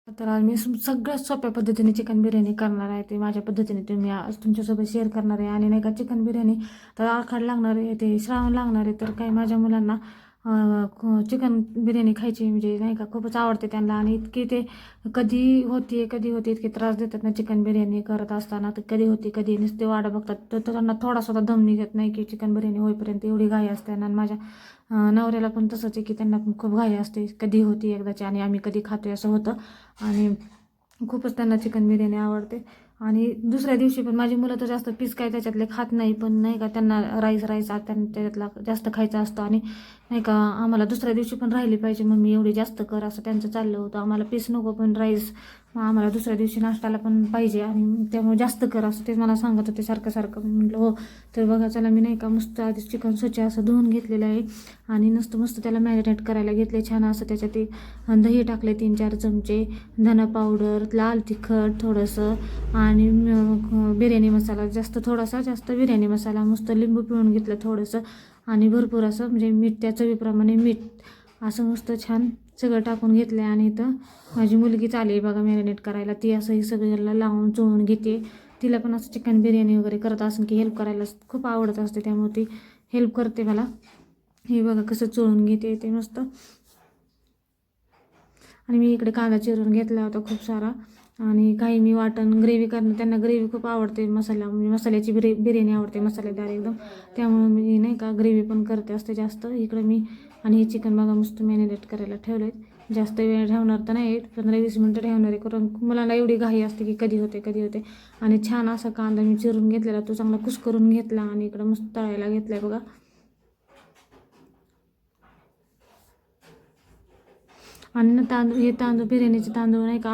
तर आज मी सगळ्यात सोप्या पद्धतीने चिकन बिर्याणी करणार आहे. ते माझ्या पद्धतीने तुम्ही आज तुमच्यासोबत शेअर करणार आहे. आणि नाही का चिकन बिर्याणी तर आखाड लागणार आहे, ते श्रावण लागणार आहे. तर काही माझ्या मुलांना चिकन बिर्याणी खायची म्हणजे नाही का खूपच आवडते त्यांना. आणि इतकी ते कधी होते इतके त्रास देतात ना चिकन बिर्याणी करत असताना. तर कधी नुसते वाट बघतात. तर त्यांना थोडासा दम निघत नाही की चिकन बिर्याणी होईपर्यंत एवढी घाई असते. आणि माझ्या नवऱ्याला पण तसंच आहे की त्यांना पण खूप घाई असते, कधी होती एकदाची आणि आम्ही कधी खातोय असं होतं. आणि खूपच त्यांना चिकन बिर्याणी आवडते. आणि दुसऱ्या दिवशी पण माझी मुलं तर जास्त पीस काय त्याच्यातले खात नाही, पण नाही का त्यांना राईस त्यांना त्याच्यातला जास्त खायचा असतो. आणि नाही का आम्हाला दुसऱ्या दिवशी पण राहिली पाहिजे, मम्मी एवढी जास्त कर असं त्यांचं चाललं होतं. आम्हाला पीस नको पण राईस आम्हाला दुसऱ्या दिवशी नाश्त्याला पण पाहिजे, आणि त्यामुळे जास्त कर असं ते मला सांगत होते सारखं सारखं. म्हटलं हो. तर बघा चला मी नाही का मस्त आधी चिकन स्वच्छ असं धुवून घेतलेलं आहे. आणि मस्त त्याला मॅरिनेट करायला घेतले छान असं. त्याच्यात ते दही टाकले 3-4 चमचे, धना पावडर, लाल तिखट थोडंसं, आणि बिर्याणी मसाला जास्त बिर्याणी मसाला, मस्त लिंबू पिळून घेतलं थोडंसं, आणि भरपूर असं म्हणजे मीठ त्या चवीप्रमाणे मीठ असं मस्त छान सगळं टाकून घेतलं आहे. आणि इथं माझी मुलगीच आली आहे बघा मॅरिनेट करायला. ती असं हे सगळ्याला लावून चोळून घेते. तिला पण असं चिकन बिर्याणी वगैरे करत असेल की हेल्प करायला खूप आवडत असते, त्यामुळे ती हेल्प करते मला. हे बघा कसं चोळून घेते ते मस्त. आणि मी इकडे कांदा चिरून घेतला होता खूप सारा. आणि काही मी वाटण ग्रेव्ही करणं, त्यांना ग्रेव्ही खूप आवडते, म्हणजे मसाल्याची बिर्याणी आवडते मसालेदार एकदम. त्यामुळे मी नाही का ग्रेव्ही पण करते असते जास्त इकडे मी. आणि हे चिकन बघा मस्त मॅरिनेट करायला ठेवले. जास्त वेळ ठेवणार तर नाही, 15-20 मिनटं ठेवणार आहे, कारण मुलांना एवढी घाई असते की कधी होते. आणि छान असा कांदा मी चिरून घेतलेला, तो चांगला कुस्करून घेतला आणि इकडं मस्त तळायला घेतला आहे बघा. आणि तांदूळ बिर्याणीचे तांदूळ नाही का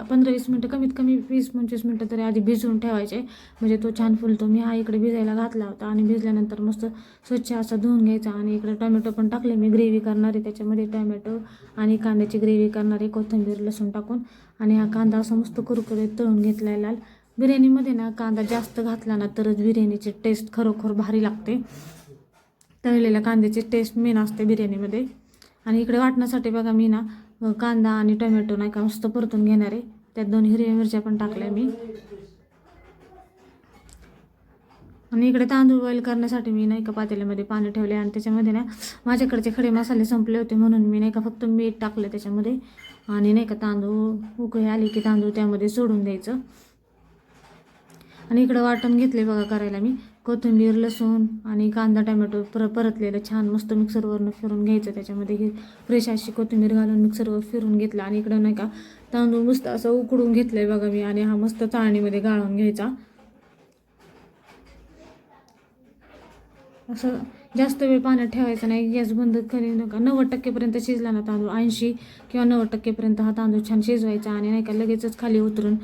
15-20 मिनटं, कमीत कमी 20-25 मिनटं तरी आधी भिजवून ठेवायचे, म्हणजे तो छान फुलतो. मी हा इकडे भिजायला घातला होता. आणि भिजल्यानंतर मस्त स्वच्छ असा धुवून घ्यायचा. आणि इकडे टोमॅटो पण टाकले मी, ग्रेव्ही करणार आहे त्याच्यामध्ये टोमॅटो आणि कांद्याची ग्रेव्ही करणार आहे कोथिंबीर लसूण टाकून. आणि हा कांदा असा मस्त कुरकुरीत तळून घेतला आहे लाल. बिर्याणीमध्ये ना कांदा जास्त घातला ना तरच बिर्याणीची टेस्ट खरोखर भारी लागते. तळलेल्या कांद्याची टेस्ट मेन असते बिर्याणीमध्ये. आणि इकडे वाटण्यासाठी बघा मी ना कांदा आणि टोमॅटो नाही का मस्त परतून घेणार आहे. त्यात 2 हिरव्या मिरच्या पण टाकल्या मी. आणि इकडे तांदूळ बॉईल करण्यासाठी मी नाही का पातेल्यामध्ये पाणी ठेवले. आणि त्याच्यामध्ये ना माझ्याकडचे खडे मसाले संपले होते, म्हणून मी नाही का फक्त मीठ टाकलं त्याच्यामध्ये. आणि नाही का तांदूळ उकळी आली की तांदूळ त्यामध्ये सोडून द्यायचं. आणि इकडं वाटण घेतले बघा करायला मी, कोथिंबीर लसूण आणि कांदा टोमॅटो परतलेलं छान मस्त मिक्सरवरनं फिरून घ्यायचं. त्याच्यामध्ये ही फ्रेश अशी कोथिंबीर घालून मिक्सरवर फिरून घेतलं. आणि इकडं नाही का तांदूळ मस्त असं उकडून घेतलं आहे बघा मी. आणि हा मस्त चाळणीमध्ये गाळून घ्यायचा. असं जास्त वेळ पाण्यात ठेवायचं नाही, गॅस बंद करी नका. 90% शिजला ना तांदूळ, 80 किंवा 90% हा तांदूळ छान शिजवायचा. आणि नाही का लगेचच खाली उतरून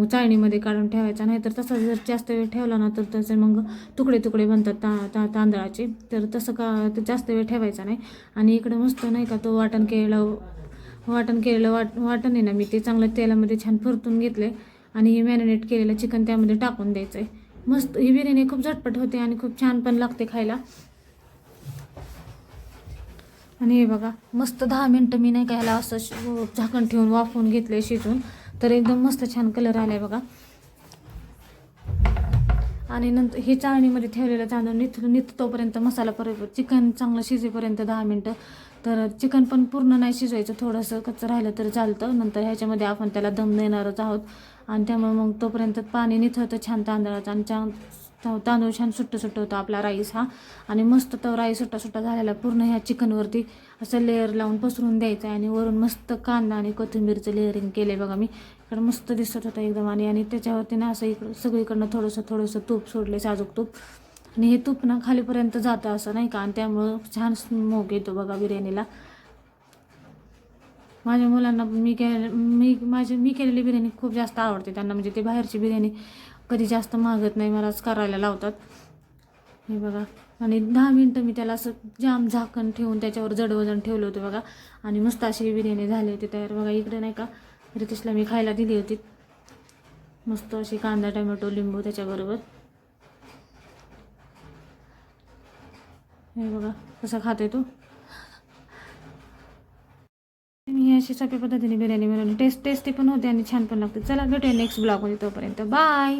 चाळणीमध्ये काढून ठेवायचा. नाहीतर तसा जर जास्त वेळ ठेवला ना तर त्याचे मग तुकडे तुकडे बनतात तांदळाचे. तर तसं जास्त वेळ ठेवायचा नाही. आणि इकडं मस्त नाही का तो वाटण केलेलं वाटण आहे ना, मी ते चांगलं तेलामध्ये छान परतून घेतले. आणि हे मॅरिनेट केलेलं चिकन त्यामध्ये टाकून द्यायचं आहे. मस्त ही बिर्याणी खूप झटपट होते आणि खूप छान पण लागते खायला. आणि हे बघा मस्त 10 मिनटं मी नाही का ह्याला असं झाकण ठेवून वाफवून घेतले शिजून. तर एकदम मस्त छान कलर आलाय बघा. आणि नंतर हे चाळणीमध्ये ठेवलेलं तांदूळ निथतोपर्यंत मसाला चिकन चांगलं शिजेपर्यंत 10 मिनटं. तर चिकन पण पूर्ण नाही शिजवायचं, थोडंसं कच्चं राहिलं तरी चालतं. नंतर ह्याच्यामध्ये आपण त्याला दम देणारच आहोत. आणि त्यामुळे मग तोपर्यंत पाणी निथळतं छान तांदळाचं. आणि तांदूळ छान सुट्ट होतं आपला राईस हा. आणि मस्त तो राईस सुट्टा झालेला पूर्ण ह्या चिकनवरती असं लेअर लावून पसरून द्यायचं आहे. आणि वरून मस्त कांदा आणि कोथिंबीरचं लेअरिंग केलं बघा मी. इकडं मस्त दिसत होतं एकदम. आणि त्याच्यावरती ना असं सगळीकडनं थोडंसं तूप सोडले, साजूक तूप. आणि हे तूप ना खालीपर्यंत जातं असं नाही का. आणि त्यामुळं छान स्मोक येतो बघा बिर्याणीला. माझ्या मुलांना मी केलेली बिर्याणी खूप जास्त आवडते त्यांना, म्हणजे ते बाहेरची बिर्याणी कधी जास्त मागत नाही, मलाच करायला लावतात. हे बघा. आणि 10 मिनटं मी त्याला असं जाम झाकण ठेवून त्याच्यावर जडवजण ठेवलं होतं बघा. आणि मस्त अशी बिर्याणी झाली होती तयार बघा. इकडे नाही का रितेशला मी खायला दिली होती, मस्त अशी कांदा टोमॅटो लिंबू त्याच्याबरोबर. हे बघा कसं खाते तो. मी अशी सोप्या पद्धतीने बिर्याणी बनवली. टेस्टी पण होते आणि छान पण लागते. चला भेटूया नेक्स्ट ब्लॉगमध्ये. तोपर्यंत बाय.